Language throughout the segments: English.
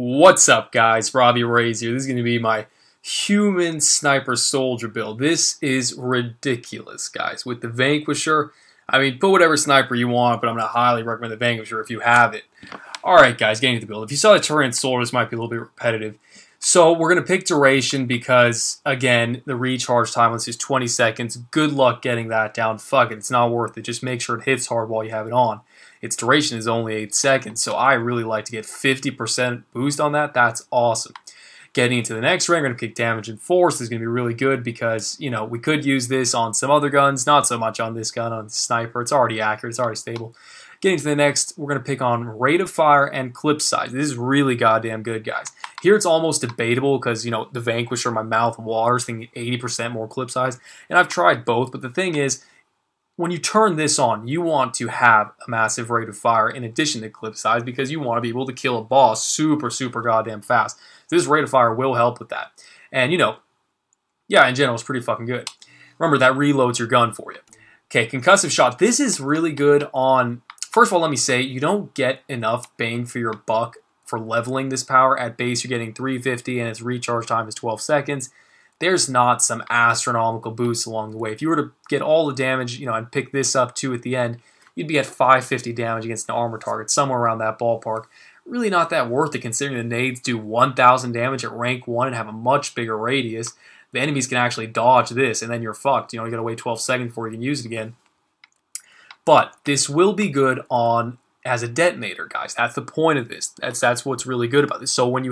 What's up, guys? Robbie Rays here. This is going to be my human sniper soldier build. This is ridiculous, guys. With the Vanquisher, I mean, put whatever sniper you want, but I'm going to highly recommend the Vanquisher if you have it. Alright, guys, getting to the build. If you saw the Turret Soldier, this might be a little bit repetitive. So we're going to pick duration because, again, the recharge time, let's use 20 seconds. Good luck getting that down. Fuck it, it's not worth it. Just make sure it hits hard while you have it on. Its duration is only 8 seconds, so I really like to get 50% boost on that. That's awesome. Getting into the next rank, we're going to pick damage and force. This is going to be really good because, you know, we could use this on some other guns, not so much on this gun, on the sniper. It's already accurate, it's already stable. Getting to the next, we're going to pick on rate of fire and clip size. This is really goddamn good, guys. Here it's almost debatable because, you know, the Vanquisher, my mouth waters, thinking 80% more clip size. And I've tried both, but the thing is, when you turn this on, you want to have a massive rate of fire in addition to clip size because you want to be able to kill a boss super goddamn fast. So this rate of fire will help with that. And, you know, yeah, in general, it's pretty fucking good. Remember, that reloads your gun for you. Okay, concussive shot. This is really good on... First of all, let me say, you don't get enough bang for your buck for leveling this power. At base, you're getting 350 and its recharge time is 12 seconds. There's not some astronomical boost along the way. If you were to get all the damage, you know, and pick this up too at the end, you'd be at 550 damage against an armor target, somewhere around that ballpark. Really not that worth it considering the nades do 1,000 damage at rank 1 and have a much bigger radius. The enemies can actually dodge this and then you're fucked. You know, you gotta wait 12 seconds before you can use it again. But this will be good on as a detonator, guys. That's the point of this. That's what's really good about this. So when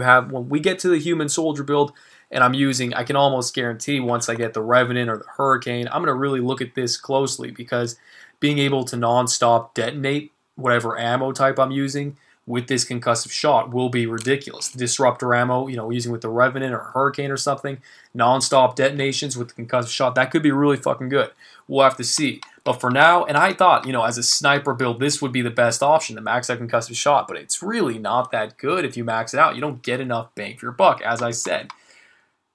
we get to the human soldier build, and I can almost guarantee once I get the Revenant or the Hurricane, I'm going to really look at this closely because being able to non-stop detonate whatever ammo type I'm using with this concussive shot will be ridiculous. The disruptor ammo, you know, using with the Revenant or Hurricane or something, non-stop detonations with the concussive shot, that could be really fucking good. We'll have to see. But for now, and I thought, you know, as a sniper build, this would be the best option to max that concussive shot, but it's really not that good if you max it out. You don't get enough bang for your buck, as I said.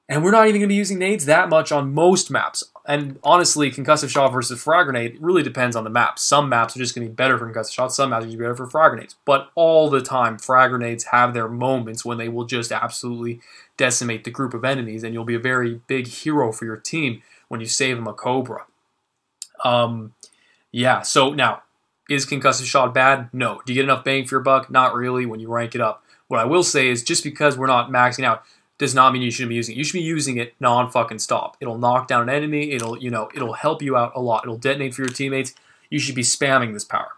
And we're not even going to be using nades that much on most maps. And honestly, concussive shot versus frag grenade really depends on the map. Some maps are just going to be better for concussive shots, some maps are going to be better for frag grenades. But all the time, frag grenades have their moments when they will just absolutely decimate the group of enemies, and you'll be a very big hero for your team when you save them a Cobra. Yeah, so now, is concussive shot bad? No. Do you get enough bang for your buck? Not really when you rank it up. What I will say is just because we're not maxing out does not mean you shouldn't be using it. You should be using it non-fucking stop. It'll knock down an enemy. It'll help you out a lot. It'll detonate for your teammates. You should be spamming this power.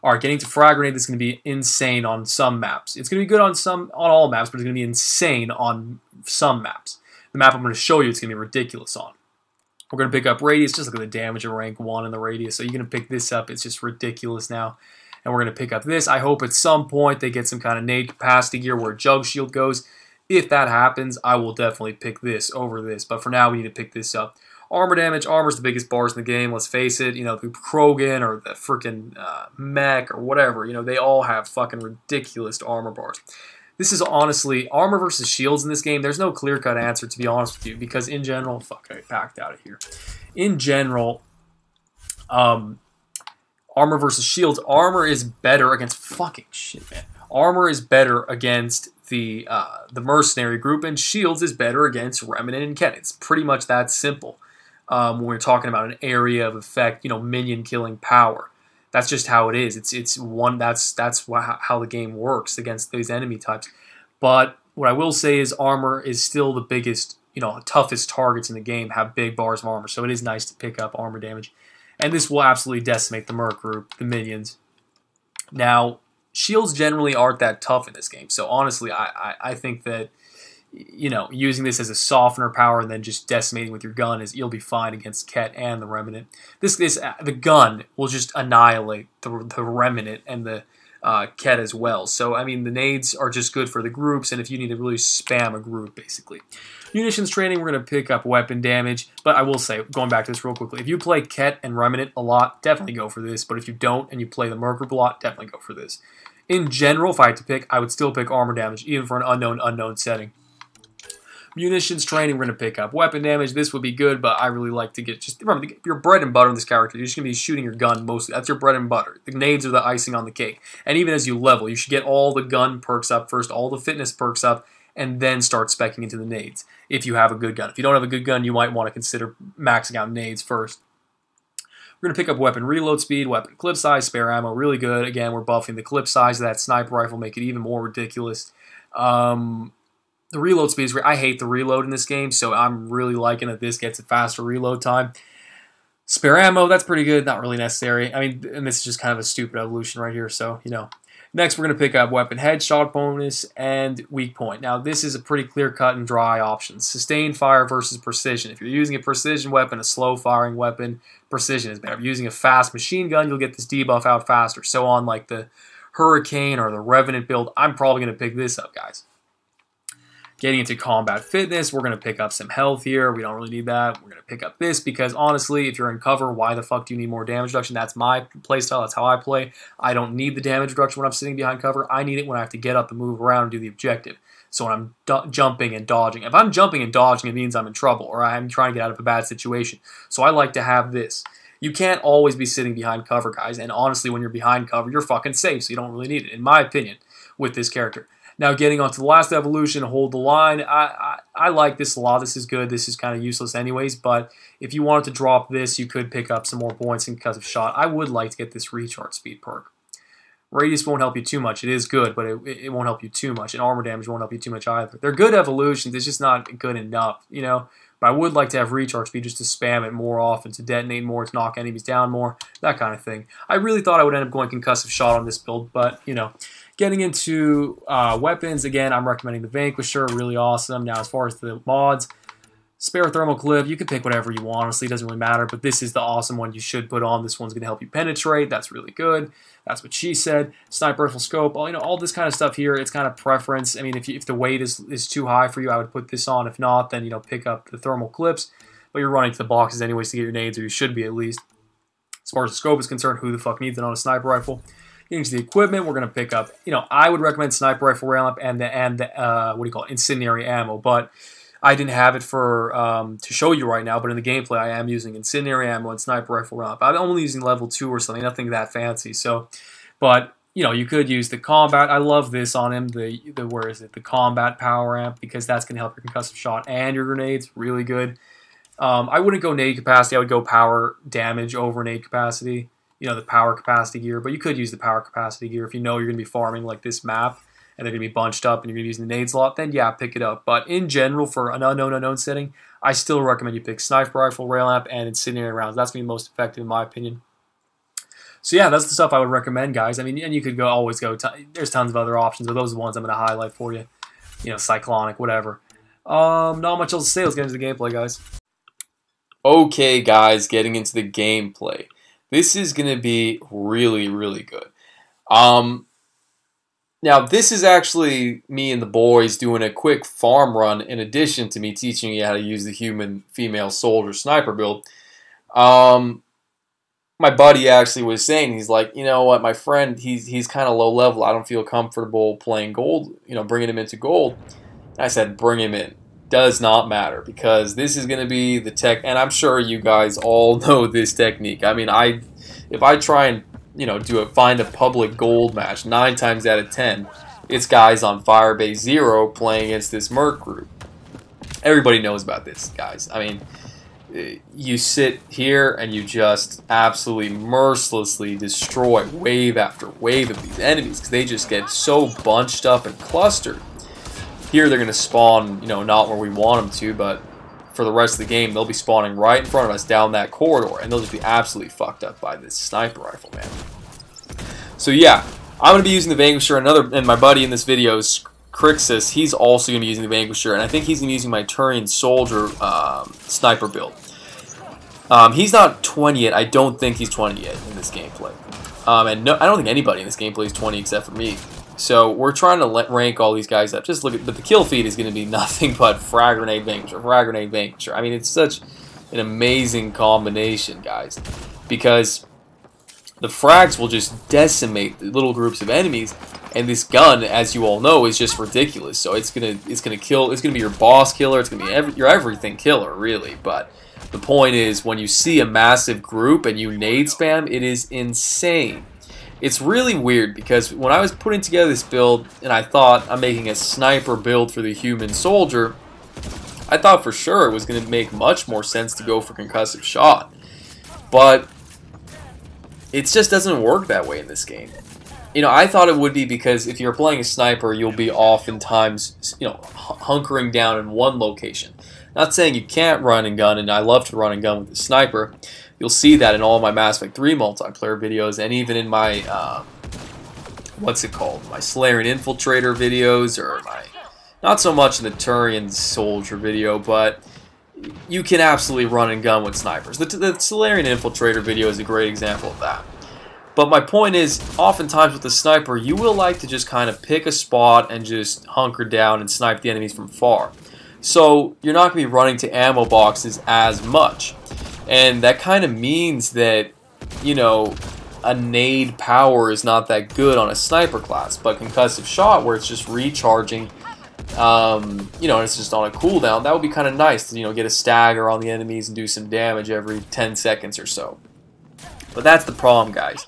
All right, getting to frag grenade, this is going to be insane on some maps. It's going to be good on all maps, but it's going to be insane on some maps. The map I'm going to show you, it's going to be ridiculous on. We're going to pick up radius. Just look at the damage of rank 1 in the radius. So you're going to pick this up. It's just ridiculous now. And we're going to pick up this. I hope at some point they get some kind of nade capacity gear where Jug Shield goes. If that happens, I will definitely pick this over this. But for now, we need to pick this up. Armor damage. Armor's the biggest bars in the game. Let's face it. You know, the Krogan or the freaking mech or whatever. You know, they all have fucking ridiculous armor bars. This is honestly, armor versus shields in this game, there's no clear-cut answer, to be honest with you. Because in general, fuck, I backed out of here. In general, armor versus shields, armor is better against, fucking shit, man. Armor is better against the mercenary group, and shields is better against Remnant and Ket. It's pretty much that simple. When we're talking about an area of effect, you know, minion killing power. That's just how it is. That's how the game works against these enemy types. But what I will say is armor is still the biggest, you know, toughest targets in the game have big bars of armor. So it is nice to pick up armor damage. And this will absolutely decimate the merc group, the minions. Now, shields generally aren't that tough in this game. So honestly, I think that, you know, using this as a softener power and then just decimating with your gun you'll be fine against Ket and the Remnant. The gun will just annihilate the Remnant and the Ket as well. So I mean, the nades are just good for the groups, and if you need to really spam a group, basically. Munitions training, we're going to pick up weapon damage, but I will say, going back to this real quickly, if you play Ket and Remnant a lot, definitely go for this. But if you don't and you play the merc group a lot, definitely go for this. In general, if I had to pick, I would still pick armor damage, even for an unknown setting. Munitions training, we're going to pick up weapon damage. This would be good, but I really like to get just remember your bread and butter in this character. You're just going to be shooting your gun mostly. That's your bread and butter. The nades are the icing on the cake. And even as you level, you should get all the gun perks up first, all the fitness perks up, and then start speccing into the nades if you have a good gun. If you don't have a good gun, you might want to consider maxing out nades first. We're going to pick up weapon reload speed, weapon clip size, spare ammo, really good. Again, we're buffing the clip size of that sniper rifle, make it even more ridiculous. The reload speed is I hate the reload in this game, so I'm really liking that this gets a faster reload time. Spare ammo, that's pretty good, not really necessary. I mean, and this is just kind of a stupid evolution right here, so, you know. Next, we're going to pick up weapon headshot bonus and weak point. Now, this is a pretty clear-cut and dry option. Sustained fire versus precision. If you're using a precision weapon, a slow-firing weapon, precision is better. If you're using a fast machine gun, you'll get this debuff out faster. So on like the Hurricane or the Revenant build, I'm probably going to pick this up, guys. Getting into combat fitness, we're going to pick up some health here. We don't really need that. We're going to pick up this because, honestly, if you're in cover, why the fuck do you need more damage reduction? That's my playstyle. That's how I play. I don't need the damage reduction when I'm sitting behind cover. I need it when I have to get up and move around and do the objective. So when I'm jumping and dodging. If I'm jumping and dodging, it means I'm in trouble or I'm trying to get out of a bad situation. So I like to have this. You can't always be sitting behind cover, guys. And honestly, when you're behind cover, you're fucking safe, so you don't really need it, in my opinion, with this character. Now, getting on to the last evolution, hold the line. I like this a lot. This is good. This is kind of useless anyways, but if you wanted to drop this, you could pick up some more points in concussive shot. I would like to get this recharge speed perk. Radius won't help you too much. It is good, but it won't help you too much, and armor damage won't help you too much either. They're good evolutions. It's just not good enough, you know? But I would like to have recharge speed just to spam it more often, to detonate more, to knock enemies down more, that kind of thing. I really thought I would end up going concussive shot on this build, but, you know. Getting into weapons, again, I'm recommending the Vanquisher, really awesome. Now, as far as the mods, spare thermal clip, you can pick whatever you want, honestly, it doesn't really matter, but this is the awesome one you should put on. This one's going to help you penetrate, that's really good. That's what she said. Sniper rifle scope, all, you know, all this kind of stuff here, it's kind of preference. I mean, if the weight is too high for you, I would put this on. If not, then, you know, pick up the thermal clips, but you're running to the boxes anyways to get your nades, or you should be at least. As far as the scope is concerned, who the fuck needs it on a sniper rifle? Getting to the equipment, we're going to pick up, you know, I would recommend sniper rifle rail up and the what do you call it, incendiary ammo, but I didn't have it for to show you right now, but in the gameplay I am using incendiary ammo and sniper rifle rail up. I'm only using level 2 or something, nothing that fancy, so, but, you know, you could use the combat. I love this on him, where is it, the combat power amp, because that's going to help your concussive shot and your grenades, really good. I wouldn't go nade capacity, I would go power damage over nade capacity. You know, the power capacity gear, but you could use the power capacity gear if you know you're going to be farming like this map and they're going to be bunched up and you're going to be using the nades a lot, then yeah, pick it up. But in general, for an unknown setting, I still recommend you pick sniper rifle, rail amp, and incendiary rounds. That's going to be most effective in my opinion. So yeah, that's the stuff I would recommend, guys. I mean, and you could always go, there's tons of other options, but those are the ones I'm going to highlight for you. You know, cyclonic, whatever. Not much else to say. Let's get into the gameplay, guys. Okay, guys, getting into the gameplay. This is going to be really, really good. Now, this is actually me and the boys doing a quick farm run in addition to me teaching you how to use the human female soldier sniper build. My buddy actually was saying, he's like, you know what, my friend, he's kind of low level. I don't feel comfortable playing gold, you know, bringing him into gold. And I said, bring him in. Does not matter, because this is going to be the tech, and I'm sure you guys all know this technique. I mean, if I try and, you know, find a public gold match, 9 times out of 10, it's guys on Firebase 0 playing against this Merc group. Everybody knows about this, guys. I mean, you sit here and you just absolutely mercilessly destroy wave after wave of these enemies because they just get so bunched up and clustered. Here they're going to spawn, you know, not where we want them to, but for the rest of the game, they'll be spawning right in front of us down that corridor, and they'll just be absolutely fucked up by this sniper rifle, man. So yeah, I'm going to be using the Vanquisher, and my buddy in this video is Crixus. He's also going to be using the Vanquisher, and I think he's going to be using my Turian Soldier sniper build. He's not 20 yet. I don't think he's 20 yet in this gameplay. And no, I don't think anybody in this gameplay is 20 except for me. So we're trying to rank all these guys up. Just look at, but the kill feed is going to be nothing but frag grenade Vanquisher, frag grenade Vanquisher. I mean, it's such an amazing combination, guys, because the frags will just decimate the little groups of enemies, and this gun, as you all know, is just ridiculous. So it's gonna be your boss killer, it's gonna be your everything killer, really. But the point is, when you see a massive group and you nade spam, it is insane. It's really weird because when I was putting together this build and I thought I'm making a sniper build for the human soldier, I thought for sure it was going to make much more sense to go for concussive shot. But it just doesn't work that way in this game. You know, I thought it would be because if you're playing a sniper, you'll be oftentimes, you know, hunkering down in one location. Not saying you can't run and gun, and I love to run and gun with the sniper. You'll see that in all my Mass Effect 3 multiplayer videos, and even in my, what's it called? My Solarian Infiltrator videos, or my, not so much in the Turian Soldier video, but you can absolutely run and gun with snipers. The Solarian Infiltrator video is a great example of that. But my point is, oftentimes with the sniper, you will like to just kind of pick a spot and just hunker down and snipe the enemies from far. So you're not going to be running to ammo boxes as much. And that kind of means that, you know, a nade power is not that good on a sniper class. But concussive shot, where it's just recharging, you know, and it's just on a cooldown, that would be kind of nice to, you know, get a stagger on the enemies and do some damage every 10 seconds or so. But that's the problem, guys.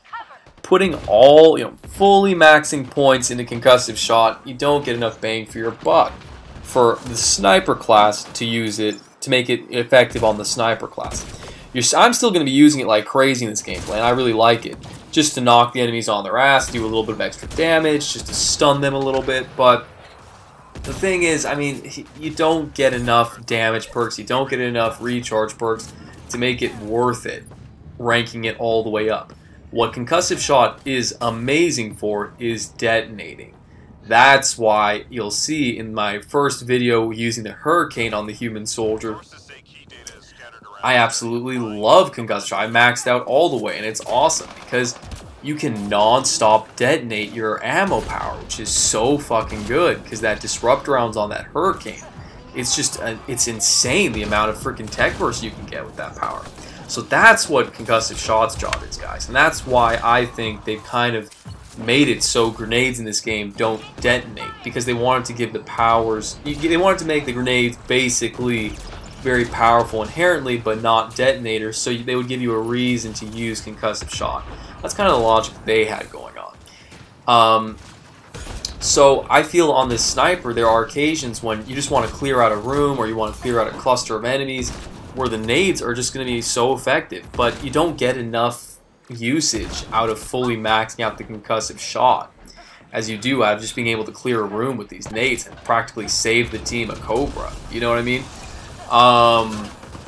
Putting all, you know, fully maxing points into concussive shot, you don't get enough bang for your buck for the sniper class to use it, to make it effective on the sniper class. I'm still going to be using it like crazy in this gameplay, and I really like it. Just to knock the enemies on their ass, do a little bit of extra damage, just to stun them a little bit, but the thing is, I mean, you don't get enough damage perks, you don't get enough recharge perks to make it worth it, ranking it all the way up. What concussive shot is amazing for is detonating. That's why you'll see in my first video using the Hurricane on the human soldier, I absolutely love concussive shot. I maxed out all the way, and it's awesome because you can non-stop detonate your ammo power, which is so fucking good because that disrupt rounds on that Hurricane, it's just it's insane the amount of freaking tech burst you can get with that power. So that's what concussive shot's job is, guys, and that's why I think they've kind of made it so grenades in this game don't detonate, because they wanted to give the powers, they wanted to make the grenades basically very powerful inherently, but not detonators, so they would give you a reason to use concussive shot. That's kind of the logic they had going on. So I feel on this sniper, there are occasions when you just want to clear out a room, or you want to clear out a cluster of enemies, where the nades are just going to be so effective, but you don't get enough usage out of fully maxing out the concussive shot as you do out of just being able to clear a room with these nades and practically save the team a Cobra. You know what I mean?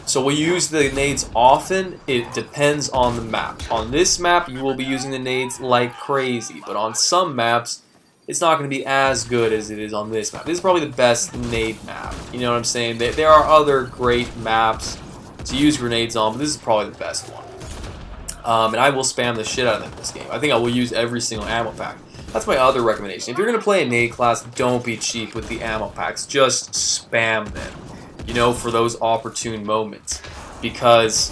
So will you use the nades often? It depends on the map. On this map, you will be using the nades like crazy, but on some maps, it's not going to be as good as it is on this map. This is probably the best nade map. You know what I'm saying? There are other great maps to use grenades on, but this is probably the best one. And I will spam the shit out of them in this game. I think I will use every single ammo pack. That's my other recommendation. If you're going to play a nade class, don't be cheap with the ammo packs. Just spam them, you know, for those opportune moments. Because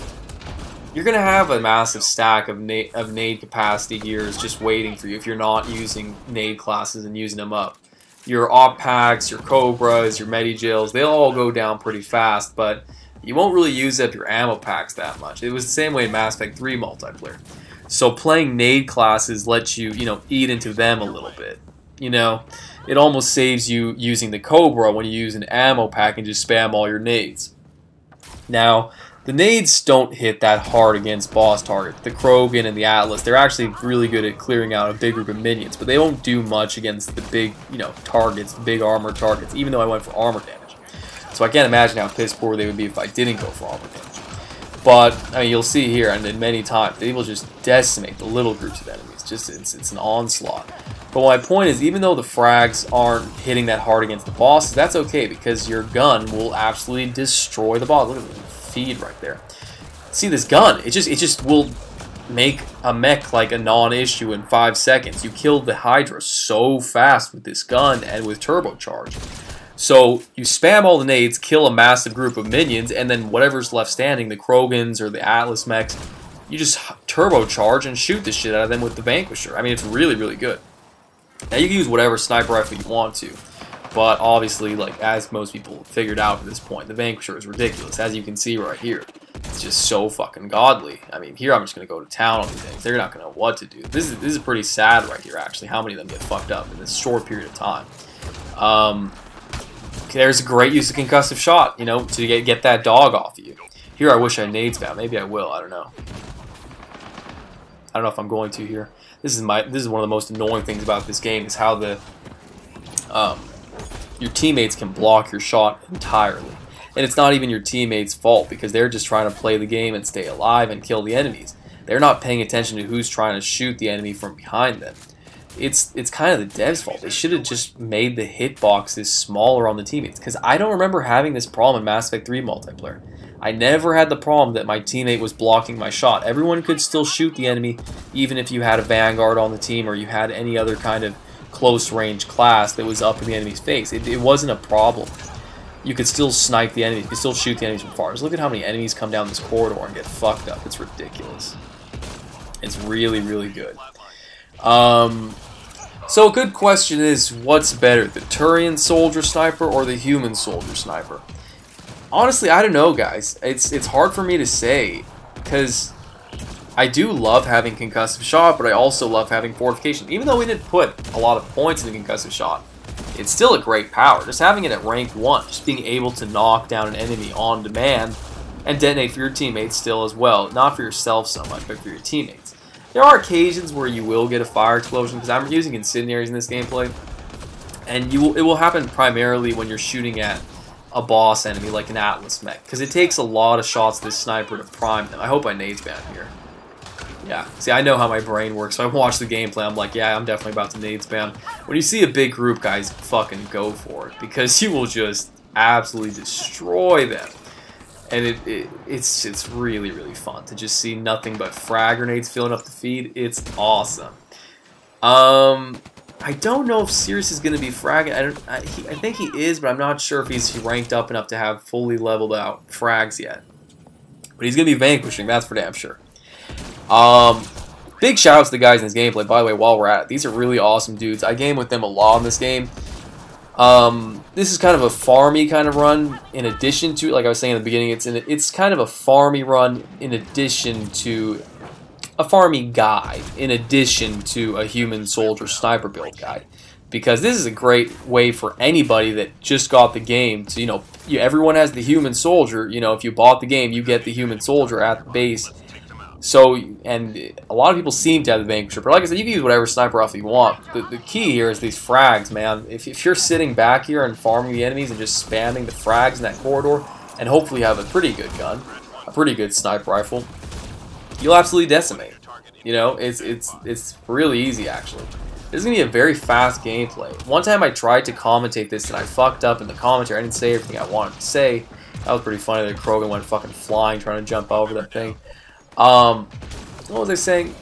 you're going to have a massive stack of nade capacity gears just waiting for you if you're not using nade classes and using them up. Your op packs, your Cobras, your Medi-Jails, they'll all go down pretty fast, but you won't really use up your ammo packs that much. It was the same way in Mass Effect 3 multiplayer. So playing nade classes lets you, you know, eat into them a little bit. You know, it almost saves you using the Cobra when you use an ammo pack and just spam all your nades. Now, the nades don't hit that hard against boss targets. The Krogan and the Atlas, they're actually really good at clearing out a big group of minions, but they don't do much against the big, you know, targets, the big armor targets, even though I went for armor damage. So I can't imagine how piss poor they would be if I didn't go for armor damage. But, I mean, you'll see here, and then many times, they will just decimate the little groups of enemies. Just it's an onslaught. But my point is, even though the frags aren't hitting that hard against the bosses, that's okay, because your gun will absolutely destroy the boss. Look at the feed right there. See this gun? It just will make a mech like a non-issue in 5 seconds. You killed the Hydra so fast with this gun and with turbocharge. So you spam all the nades, kill a massive group of minions, and then whatever's left standing, the Krogans or the Atlas mechs, you just turbocharge and shoot the shit out of them with the Vanquisher. I mean, it's really, really good. Now, you can use whatever sniper rifle you want to, but obviously, like, as most people figured out at this point, the Vanquisher is ridiculous, as you can see right here. It's just so fucking godly. I mean, here I'm just going to go to town on these things. They're not going to know what to do. This is pretty sad right here, actually, how many of them get fucked up in this short period of time. There's a great use of concussive shot, you know, to get that dog off of you. Here, I wish I nades found. Maybe I will. I don't know. I don't know if I'm going to here. This is one of the most annoying things about this game is how your teammates can block your shot entirely. And it's not even your teammates' fault because they're just trying to play the game and stay alive and kill the enemies. They're not paying attention to who's trying to shoot the enemy from behind them. It's kind of the devs' fault. They should have just made the hitboxes smaller on the teammates, because I don't remember having this problem in Mass Effect 3 multiplayer. I never had the problem that my teammate was blocking my shot. Everyone could still shoot the enemy, even if you had a Vanguard on the team or you had any other kind of close-range class that was up in the enemy's face. It wasn't a problem. You could still snipe the enemy. You could still shoot the enemies from far. Just look at how many enemies come down this corridor and get fucked up. It's ridiculous. It's really, really good. So a good question is, what's better, the Turian Soldier Sniper or the Human Soldier Sniper? Honestly, I don't know, guys. It's hard for me to say, because I do love having concussive shot, but I also love having fortification. Even though we didn't put a lot of points in the concussive shot, it's still a great power. Just having it at rank 1, just being able to knock down an enemy on demand and detonate for your teammates still as well. Not for yourself so much, but for your teammates. There are occasions where you will get a fire explosion, because I'm using incendiaries in this gameplay, and it will happen primarily when you're shooting at a boss enemy like an Atlas mech, because it takes a lot of shots of this sniper to prime them. I hope I nade spam here. Yeah, see, I know how my brain works, so I watch the gameplay, I'm like, yeah, I'm definitely about to nade spam. When you see a big group, guys, fucking go for it, because you will just absolutely destroy them. And it's really, really fun to just see nothing but frag grenades filling up the feed. It's awesome. I don't know if Sirius is going to be fragging. I think he is, but I'm not sure if he's ranked up enough to have fully leveled out frags yet. But he's going to be vanquishing, that's for damn sure. Big shout out to the guys in this gameplay, by the way, while we're at it. These are really awesome dudes. I game with them a lot in this game. This is kind of a farmy kind of run in addition to, like I was saying in the beginning, it's kind of a farmy run in addition to a farmy guide, in addition to a human soldier sniper build guide. Because this is a great way for anybody that just got the game to, you know, everyone has the human soldier. You know, if you bought the game, you get the human soldier at the base. So, and a lot of people seem to have the Vanquisher, but like I said, you can use whatever sniper rifle you want. The key here is these frags, man. If you're sitting back here and farming the enemies and just spamming the frags in that corridor, and hopefully have a pretty good gun, a pretty good sniper rifle, you'll absolutely decimate. You know, it's really easy, actually. This is going to be a very fast gameplay. One time I tried to commentate this and I fucked up in the commentary. I didn't say everything I wanted to say. That was pretty funny that Krogan went fucking flying trying to jump over that thing. What was I saying?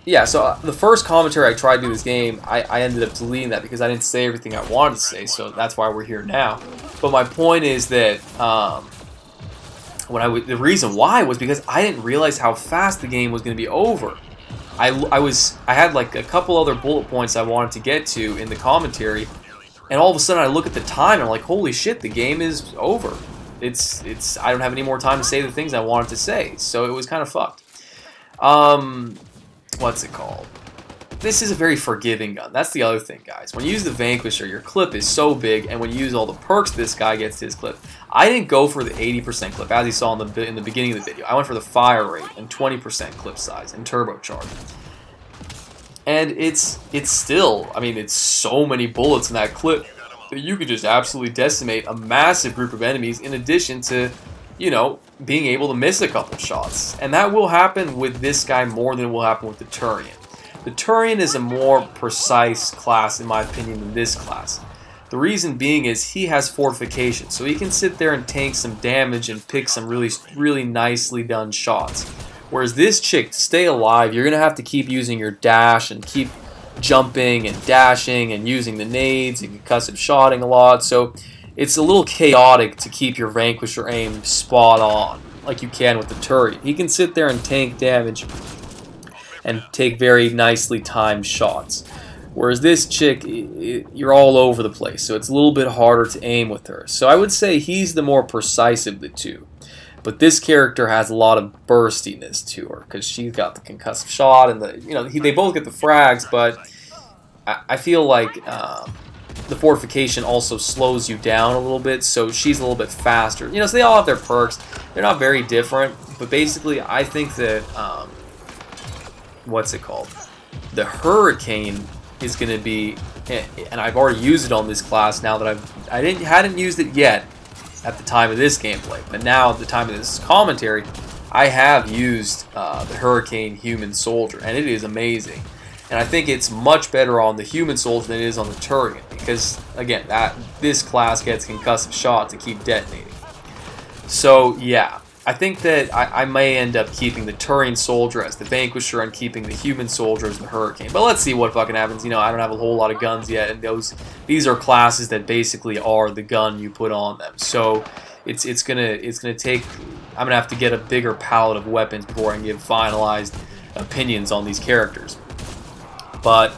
Yeah, so the first commentary I tried to do this game, I ended up deleting that because I didn't say everything I wanted to say, so that's why we're here now. But my point is that the reason why was because I didn't realize how fast the game was going to be over. I had like a couple other bullet points I wanted to get to in the commentary, and all of a sudden I look at the time and I'm like, holy shit, the game is over. I don't have any more time to say the things I wanted to say, so it was kind of fucked. What's it called? This is a very forgiving gun. That's the other thing, guys. When you use the Vanquisher, your clip is so big, and when you use all the perks this guy gets to his clip. I didn't go for the 80% clip, as you saw in the beginning of the video. I went for the fire rate and 20% clip size and turbocharge. And it's still, I mean, it's so many bullets in that clip that you could just absolutely decimate a massive group of enemies in addition to, you know, being able to miss a couple shots. And that will happen with this guy more than it will happen with the Turian. The Turian is a more precise class, in my opinion, than this class. The reason being is he has fortification, so he can sit there and tank some damage and pick some really, really nicely done shots. Whereas this chick, to stay alive, you're going to have to keep using your dash and keep jumping and dashing and using the nades and concussive shotting a lot, so it's a little chaotic to keep your Vanquisher aim spot on. like you can with the turret. He can sit there and tank damage and take very nicely timed shots. Whereas this chick, you're all over the place, so it's a little bit harder to aim with her. So I would say he's the more precise of the two. But this character has a lot of burstiness to her because she's got the concussive shot and they both get the frags, but I feel like the fortification also slows you down a little bit, so she's a little bit faster. So they all have their perks. They're not very different, but basically I think that what's it called? The Hurricane is going to be, and I've already used it on this class now that I hadn't used it yet at the time of this gameplay, but now at the time of this commentary, I have used the Hurricane Human Soldier, and it is amazing. And I think it's much better on the Human Soldier than it is on the Turian, because again, this class gets concussive shot to keep detonating. So yeah, I think that I may end up keeping the Turian Soldier as the Vanquisher and keeping the Human Soldier as the Hurricane. But let's see what fucking happens. I don't have a whole lot of guns yet, and these are classes that basically are the gun you put on them. So it's gonna take. I'm gonna have to get a bigger palette of weapons before I can give finalized opinions on these characters. But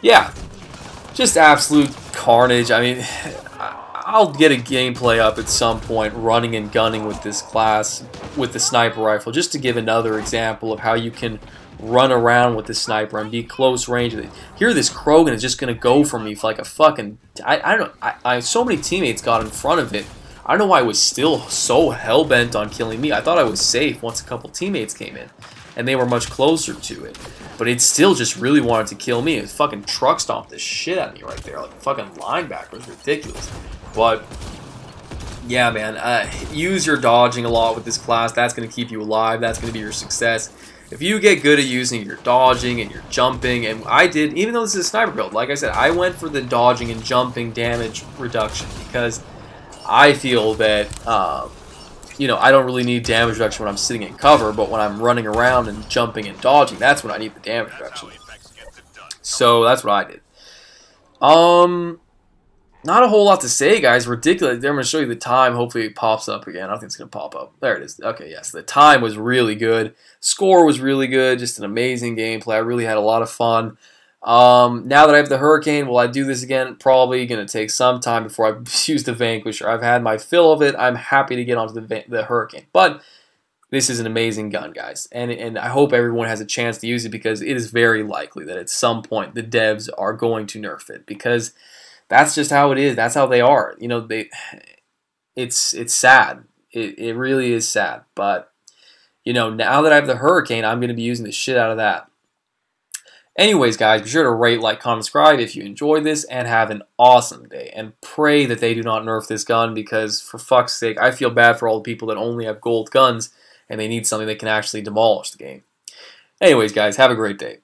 yeah, just absolute carnage. I mean, I'll get a gameplay up at some point running and gunning with this class with the sniper rifle, just to give another example of how you can run around with the sniper and be close range. Here this Krogan is just going to go for me for like a fucking... I don't know. So many teammates got in front of it. I don't know why it was still so hell-bent on killing me. I thought I was safe once a couple teammates came in, and they were much closer to it. But it still just really wanted to kill me. It fucking truck stomped the shit out of me right there. Like a fucking linebacker. It was ridiculous. But, yeah, man. Use your dodging a lot with this class. That's going to keep you alive. That's going to be your success. If you get good at using your dodging and your jumping, and I did, even though this is a sniper build, like I said, I went for the dodging and jumping damage reduction because I feel that... I don't really need damage reduction when I'm sitting in cover, but when I'm running around and jumping and dodging, that's when I need the damage reduction. So that's what I did. Not a whole lot to say, guys. Ridiculous. I'm going to show you the time. Hopefully it pops up again. I don't think it's going to pop up. There it is. Okay, yes. The time was really good. Score was really good. Just an amazing gameplay. I really had a lot of fun. Now that I have the Hurricane, will I do this again? Probably going to take some time before I use the Vanquisher. I've had my fill of it. I'm happy to get onto the Hurricane. But this is an amazing gun, guys. And I hope everyone has a chance to use it because it is very likely that at some point the devs are going to nerf it. Because that's just how it is. That's how they are. It's sad. It really is sad. But, now that I have the Hurricane, I'm going to be using the shit out of that. Anyways, guys, be sure to rate, like, comment, subscribe if you enjoyed this, and have an awesome day. And pray that they do not nerf this gun because, for fuck's sake, I feel bad for all the people that only have gold guns and they need something that can actually demolish the game. Anyways, guys, have a great day.